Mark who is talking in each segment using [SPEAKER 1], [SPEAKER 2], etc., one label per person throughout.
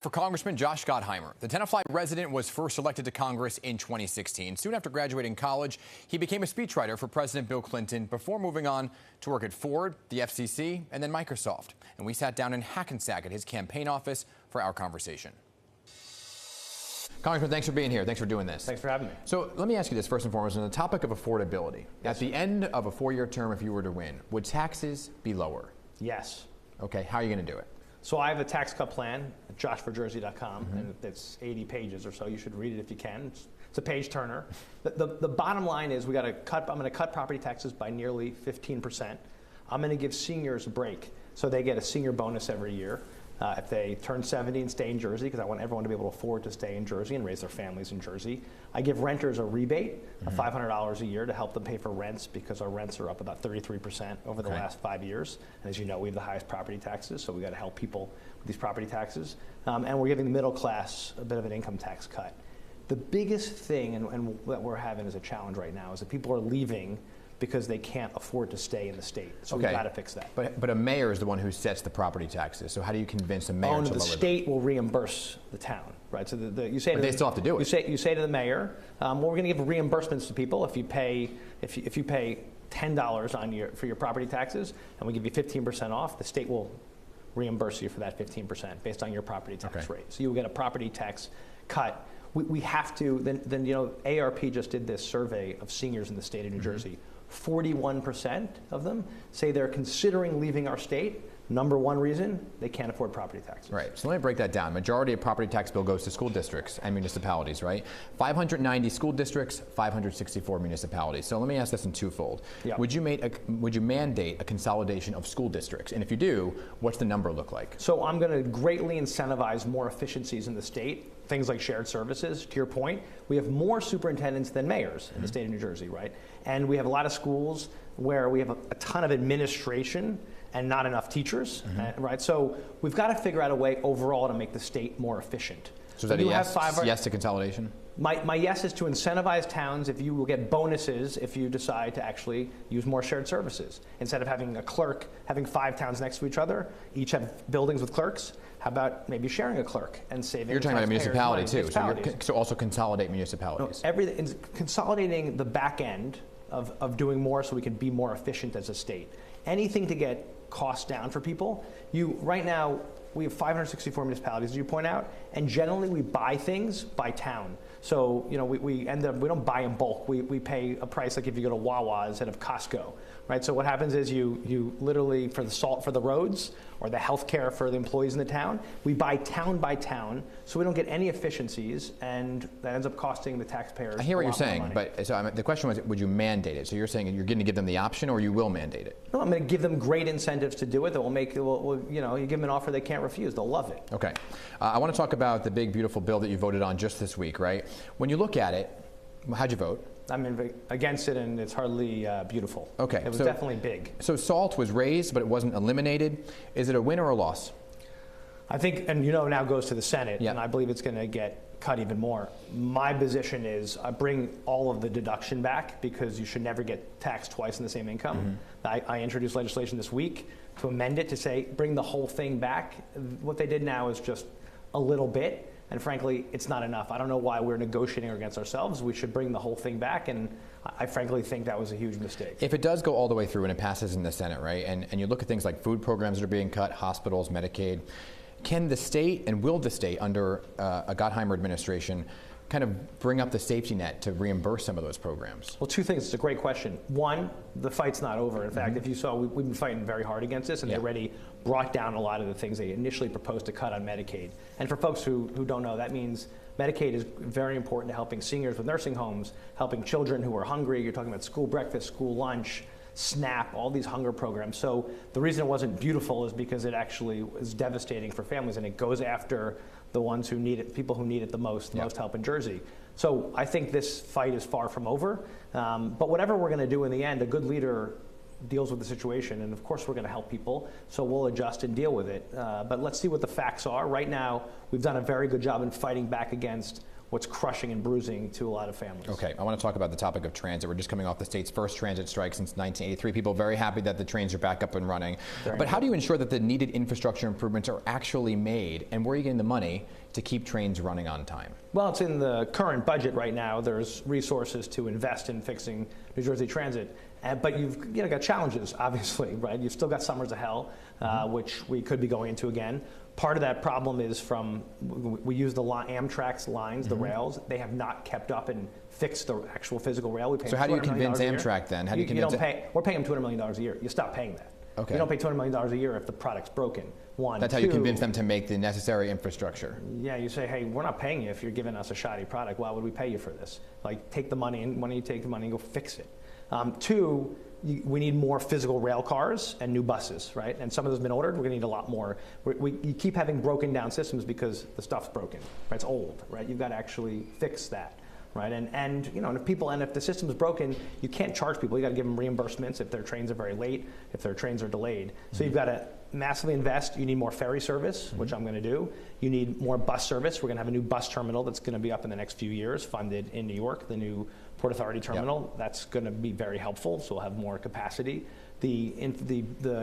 [SPEAKER 1] For Congressman Josh Gottheimer, the Tenafly resident was first elected to Congress in 2016. Soon after graduating college, he became a speechwriter for President Bill Clinton before moving on to work at Ford, the FCC, and then Microsoft. And we sat down in Hackensack at his campaign office for our conversation. Congressman, thanks for being here. Thanks for doing this.
[SPEAKER 2] Thanks for having me.
[SPEAKER 1] So let me ask you this first and foremost on the topic of affordability. Yes. At the end of a 4-year term, if you were to win, would taxes be lower?
[SPEAKER 2] Yes.
[SPEAKER 1] Okay, how are you going to do it?
[SPEAKER 2] So I have a tax cut plan at joshforjersey.com, and it's 80 pages or so. You should read it if you can. It's a page turner. The bottom line is I'm going to cut property taxes by nearly 15%. I'm going to give seniors a break, so they get a senior bonus every year. If they turn 70 and stay in Jersey, because I want everyone to be able to afford to stay in Jersey and raise their families in Jersey. I give renters a rebate of $500 a year to help them pay for rents, because our rents are up about 33% over the last 5 years. And as you know, we have the highest property taxes, so we got to help people with these property taxes. And we're giving the middle class a bit of an income tax cut. The biggest thing and that we're having as a challenge right now is that people are leaving because they can't afford to stay in the state. So we've got to fix that.
[SPEAKER 1] But a mayor is the one who sets the property taxes. So how do you convince a mayor to lower them?
[SPEAKER 2] The state will reimburse the town, right? So you say,
[SPEAKER 1] but they still have to do it.
[SPEAKER 2] You say to the mayor, well, we're going to give reimbursements to people if you pay $10 for your property taxes, and we give you 15% off. The state will reimburse you for that 15% based on your property tax rate. So you will get a property tax cut. We have to. Then ARP just did this survey of seniors in the state of New Jersey. 41% of them say they're considering leaving our state. Number one reason, they can't afford property taxes.
[SPEAKER 1] Right, so let me break that down. Majority of property tax bill goes to school districts and municipalities, right? 590 school districts, 564 municipalities. So let me ask this in twofold. Yep. Would you mandate a consolidation of school districts? And if you do, what's the number look like?
[SPEAKER 2] So I'm going to greatly incentivize more efficiencies in the state, things like shared services. To your point, we have more superintendents than mayors in the state of New Jersey, right? And we have a lot of schools where we have a ton of administration and not enough teachers, right? So we've got to figure out a way overall to make the state more efficient.
[SPEAKER 1] So is that a yes to consolidation?
[SPEAKER 2] My yes is to incentivize towns if you will get bonuses if you decide to actually use more shared services. Instead of having a clerk, having 5 towns next to each other, each have buildings with clerks, how about maybe sharing a clerk and saving?
[SPEAKER 1] You're talking about a municipality too, so also consolidate municipalities.
[SPEAKER 2] No, everything, consolidating the back end of doing more so we can be more efficient as a state. Anything to get costs down for people. Right now, we have 564 municipalities, as you point out, and generally we buy things by town. So we don't buy in bulk. We pay a price like if you go to Wawa instead of Costco, right? So what happens is you literally, for the salt for the roads or the health care for the employees in the town, we buy town by town, so we don't get any efficiencies, and that ends up costing the taxpayers.
[SPEAKER 1] I hear what you're saying, but the question was, would you mandate it? So you're saying you're going to give them the option, or you will mandate it?
[SPEAKER 2] No, I'm going to give them great incentives to do it that will make you give them an offer they can't refuse. They'll love it.
[SPEAKER 1] Okay, I want to talk about the big beautiful bill that you voted on just this week, right? When you look at it, how'd you vote?
[SPEAKER 2] I'm against it, and it's hardly beautiful.
[SPEAKER 1] Okay,
[SPEAKER 2] it was definitely big.
[SPEAKER 1] So SALT was raised, but it wasn't eliminated. Is it a win or a loss?
[SPEAKER 2] I think, and now goes to the Senate, and I believe it's going to get cut even more. My position is I bring all of the deduction back, because you should never get taxed twice in the same income. I introduced legislation this week to amend it to say bring the whole thing back. What they did now is just a little bit. And frankly, it's not enough. I don't know why we're negotiating against ourselves. We should bring the whole thing back, and I frankly think that was a huge mistake.
[SPEAKER 1] If it does go all the way through and it passes in the Senate, right, and you look at things like food programs that are being cut, hospitals, Medicaid, can the state, and will the state under a Gottheimer administration, kind of bring up the safety net to reimburse some of those programs?
[SPEAKER 2] Well, 2 things. It's a great question. One, the fight's not over. In fact, if you saw, we've been fighting very hard against this, and they already brought down a lot of the things they initially proposed to cut on Medicaid. And for folks who don't know, that means Medicaid is very important to helping seniors with nursing homes, helping children who are hungry. You're talking about school breakfast, school lunch, SNAP, all these hunger programs. So the reason it wasn't beautiful is because it actually is devastating for families, and it goes after the ones who need it, people who need it the most help in Jersey. So I think this fight is far from over. But whatever we're going to do in the end, a good leader deals with the situation, and of course we're going to help people, so we'll adjust and deal with it. But let's see what the facts are. Right now, we've done a very good job in fighting back against what's crushing and bruising to a lot of families.
[SPEAKER 1] Okay, I want to talk about the topic of transit. We're just coming off the state's first transit strike since 1983. People are very happy that the trains are back up and running. But how do you ensure that the needed infrastructure improvements are actually made, and where are you getting the money to keep trains running on time?
[SPEAKER 2] Well, it's in the current budget right now. There's resources to invest in fixing New Jersey transit. But you've got challenges, obviously, right? You've still got summers of hell, which we could be going into again. Part of that problem is we use the Amtrak's lines, the rails. They have not kept up and fixed the actual physical rail.
[SPEAKER 1] So how do you convince Amtrak then? How do you convince
[SPEAKER 2] we're paying them $200 million a year. You stop paying that.
[SPEAKER 1] Okay.
[SPEAKER 2] You don't pay $200 million a year if the product's broken.
[SPEAKER 1] That's how you convince them to make the necessary infrastructure.
[SPEAKER 2] Yeah, you say, hey, we're not paying you if you're giving us a shoddy product. Why would we pay you for this? Like, take the money, and why don't you take the money and go fix it? Two, we need more physical rail cars and new buses, right? And some of those have been ordered. We're going to need a lot more. You keep having broken down systems because the stuff's broken, right? It's old, right? You've got to actually fix that. Right, and if the system is broken, you can't charge people. You got to give them reimbursements if their trains are very late, if their trains are delayed. So you've got to massively invest. You need more ferry service, which I'm going to do. You need more bus service. We're going to have a new bus terminal that's going to be up in the next few years, funded in New York, the new Port Authority terminal. Yep. That's going to be very helpful. So we'll have more capacity. The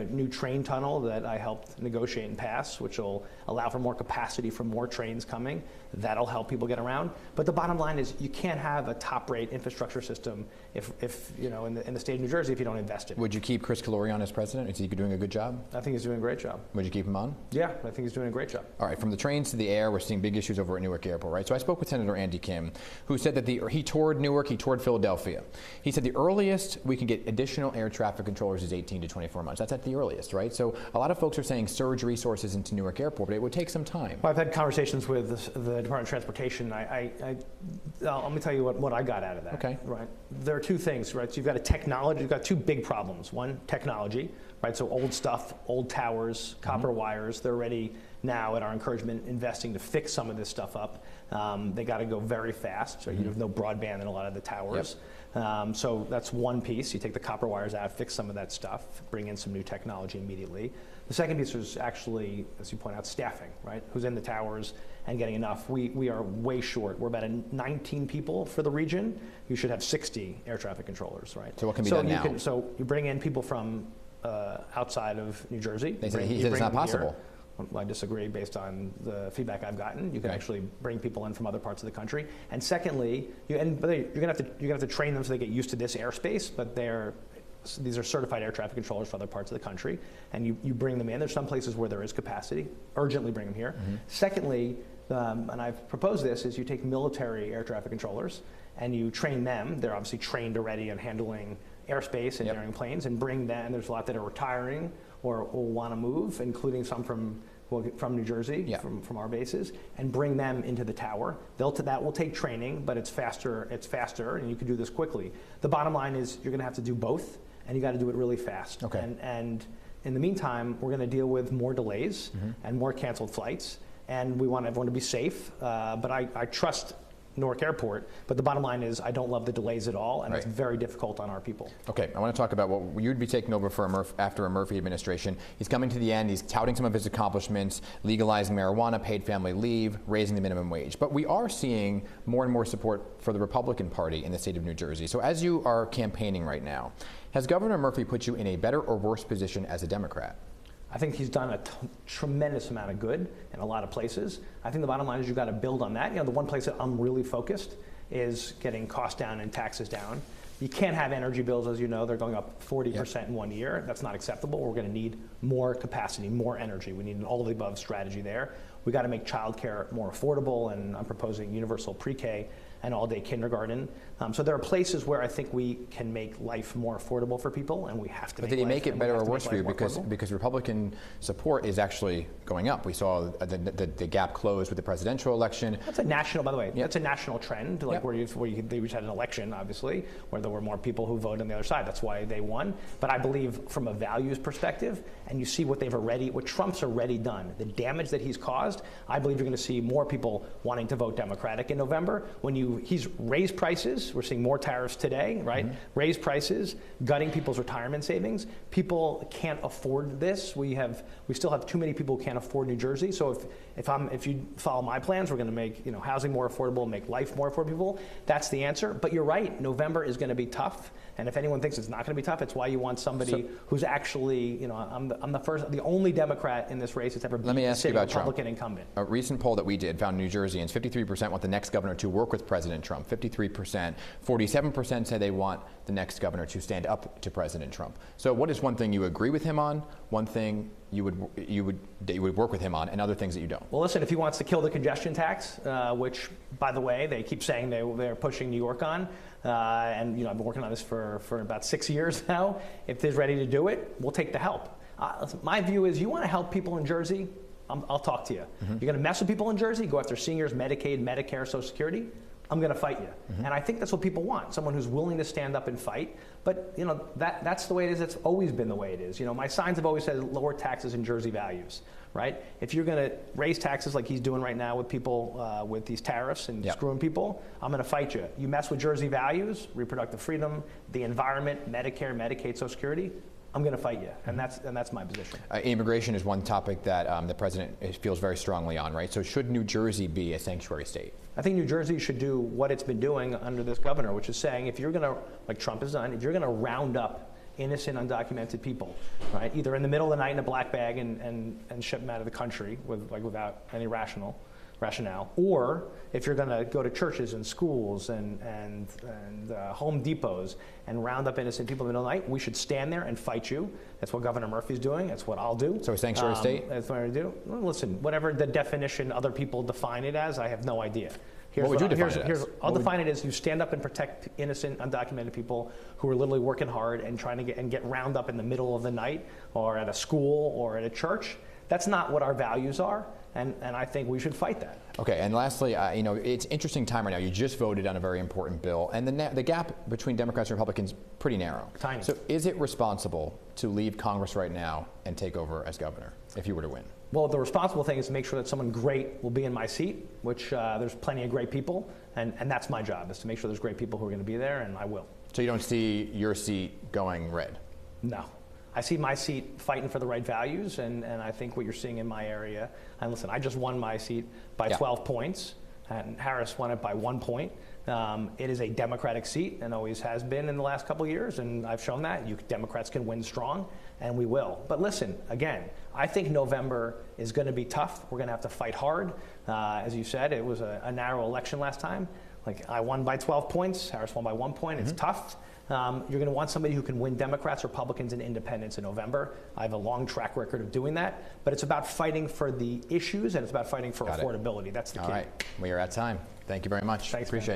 [SPEAKER 2] new train tunnel that I helped negotiate and pass, which will allow for more capacity for more trains coming, that'll help people get around. But the bottom line is you can't have a top-rate infrastructure system if in the state of New Jersey if you don't invest in it.
[SPEAKER 1] Would you keep Chris Calori on as president? Is he doing a good job?
[SPEAKER 2] I think he's doing a great job.
[SPEAKER 1] Would you keep him on?
[SPEAKER 2] Yeah, I think he's doing a great job.
[SPEAKER 1] All right, from the trains to the air, we're seeing big issues over at Newark Airport, right? So I spoke with Senator Andy Kim, who said that he toured Newark, he toured Philadelphia. He said the earliest we can get additional air traffic controllers is 18 to 24 months. That's at the earliest, right? So a lot of folks are saying surge resources into Newark Airport, but it would take some time.
[SPEAKER 2] Well, I've had conversations with the Department of Transportation. Let me tell you what I got out of that.
[SPEAKER 1] Okay.
[SPEAKER 2] Right. There are two things, right? So you've got a technology. You've got two big problems. One, technology, right? So old stuff, old towers, copper wires. They're already now, at our encouragement, investing to fix some of this stuff up. They got to go very fast. So you have no broadband in a lot of the towers. Yep. So that's one piece. You take the copper wires out, fix some of that stuff, bring in some new technology immediately. The second piece is actually, as you point out, staffing, right? Who's in the towers and getting enough. We are way short. We're about 19 people for the region. You should have 60 air traffic controllers, right?
[SPEAKER 1] So what can be done now?
[SPEAKER 2] So you bring in people from outside of New Jersey.
[SPEAKER 1] He said it's not possible.
[SPEAKER 2] Well, I disagree based on the feedback I've gotten. You can actually bring people in from other parts of the country. And secondly, you're gonna have to train them so they get used to this airspace, but these are certified air traffic controllers for other parts of the country, and you bring them in. There's some places where there is capacity. Urgently bring them here. Secondly, and I've proposed this, is you take military air traffic controllers and you train them. They're obviously trained already on handling airspace and entering planes, and bring them. There's a lot that are retiring or want to move, including some from New Jersey, from our bases, and bring them into the tower. That will take training, but it's faster, and you can do this quickly. The bottom line is you're going to have to do both, and you got to do it really fast.
[SPEAKER 1] Okay.
[SPEAKER 2] And in the meantime, we're going to deal with more delays and more canceled flights, and we want everyone to be safe. But I trust Newark Airport, but the bottom line is I don't love the delays at all, and it's very difficult on our people. Okay,
[SPEAKER 1] I want to talk about what you'd be taking over for after a Murphy administration. He's coming to the end. He's touting some of his accomplishments, legalizing marijuana, paid family leave, raising the minimum wage. But we are seeing more and more support for the Republican Party in the state of New Jersey. So as you are campaigning right now, has Governor Murphy put you in a better or worse position as a Democrat?
[SPEAKER 2] I think he's done a tremendous amount of good in a lot of places. I think the bottom line is you've got to build on that. The one place that I'm really focused is getting costs down and taxes down. You can't have energy bills, as you know, they're going up 40% in 1 year. That's not acceptable. We're going to need more capacity, more energy. We need an all of the above strategy there. We got to make childcare more affordable, and I'm proposing universal pre-K and all-day kindergarten. So there are places where I think we can make life more affordable for people, and we have to.
[SPEAKER 1] But did he make it better or worse for you? Because Republican support is actually going up. We saw the gap close with the presidential election.
[SPEAKER 2] That's a national, by the way. That's a they just had an election, obviously, where there were more people who voted on the other side. That's why they won. But I believe, from a values perspective, and you see what Trump's already done, the damage that he's caused. I believe you're going to see more people wanting to vote Democratic in November when he's raised prices. We're seeing more tariffs today, right? Raised prices, gutting people's retirement savings. People can't afford this. We still have too many people who can't afford New Jersey. So If you follow my plans, we're going to make housing more affordable, make life more affordable for people. That's the answer. But you're right, November is going to be tough. And if anyone thinks it's not going to be tough, it's why you want somebody who's actually, I'm the only Democrat in this race that's ever been a Republican incumbent.
[SPEAKER 1] A recent poll that we did found New Jerseyans, 53% want the next governor to work with President Trump. 53%, 47% say they want the next governor to stand up to President Trump. So what is one thing you agree with him on, one thing you would work with him on, and other things that you don't?
[SPEAKER 2] Well, listen, if he wants to kill the congestion tax, which, by the way, they keep saying they're pushing New York on, and I've been working on this for about 6 years now. If they're ready to do it, we'll take the help. Listen, my view is you want to help people in Jersey, I'll talk to you. You're going to mess with people in Jersey, go after seniors, Medicaid, Medicare, Social Security, I'm going to fight you. And I think that's what people want, someone who's willing to stand up and fight. But that's the way it is. It's always been the way it is. My signs have always said lower taxes and Jersey values, right? If you're going to raise taxes like he's doing right now with people with these tariffs and screwing people, I'm going to fight you. You mess with Jersey values, reproductive freedom, the environment, Medicare, Medicaid, Social Security, I'm going to fight you, and that's my position.
[SPEAKER 1] Immigration is one topic that the president feels very strongly on, right? So should New Jersey be a sanctuary state?
[SPEAKER 2] I think New Jersey should do what it's been doing under this governor, which is saying if you're going to, like Trump has done, if you're going to round up innocent, undocumented people, right, either in the middle of the night in a black bag and ship them out of the country without any rationale, or if you're going to go to churches and schools and Home Depots and round up innocent people in the middle of the night, we should stand there and fight you. That's what Governor Murphy's doing. That's what I'll do.
[SPEAKER 1] So a sanctuary state?
[SPEAKER 2] That's what I do. Well, listen, whatever the definition other people define it as, I have no idea.
[SPEAKER 1] What would you define it as?
[SPEAKER 2] I'll define it as you stand up and protect innocent, undocumented people who are literally working hard and trying to get round up in the middle of the night or at a school or at a church. That's not what our values are, and I think we should fight that.
[SPEAKER 1] Okay, and lastly, it's an interesting time right now. You just voted on a very important bill, and the gap between Democrats and Republicans pretty narrow.
[SPEAKER 2] Tiny.
[SPEAKER 1] So is it responsible to leave Congress right now and take over as governor if you were to win?
[SPEAKER 2] Well, the responsible thing is to make sure that someone great will be in my seat, which there's plenty of great people, and that's my job, is to make sure there's great people who are going to be there, and I will.
[SPEAKER 1] So you don't see your seat going red?
[SPEAKER 2] No. I see my seat fighting for the right values, and I think what you're seeing in my area, and listen, I just won my seat by 12 points, and Harris won it by 1 point. It is a Democratic seat and always has been in the last couple of years, and I've shown that. Democrats can win strong, and we will. But listen, again, I think November is going to be tough. We're going to have to fight hard. As you said, it was a narrow election last time. Like, I won by 12 points, Harris won by 1 point. It's tough. You're going to want somebody who can win Democrats, Republicans, and independents in November. I have a long track record of doing that. But it's about fighting for the issues, and it's about fighting for affordability. That's the key.
[SPEAKER 1] All right. We are at time. Thank you very much.
[SPEAKER 2] Thanks,
[SPEAKER 1] Appreciate it.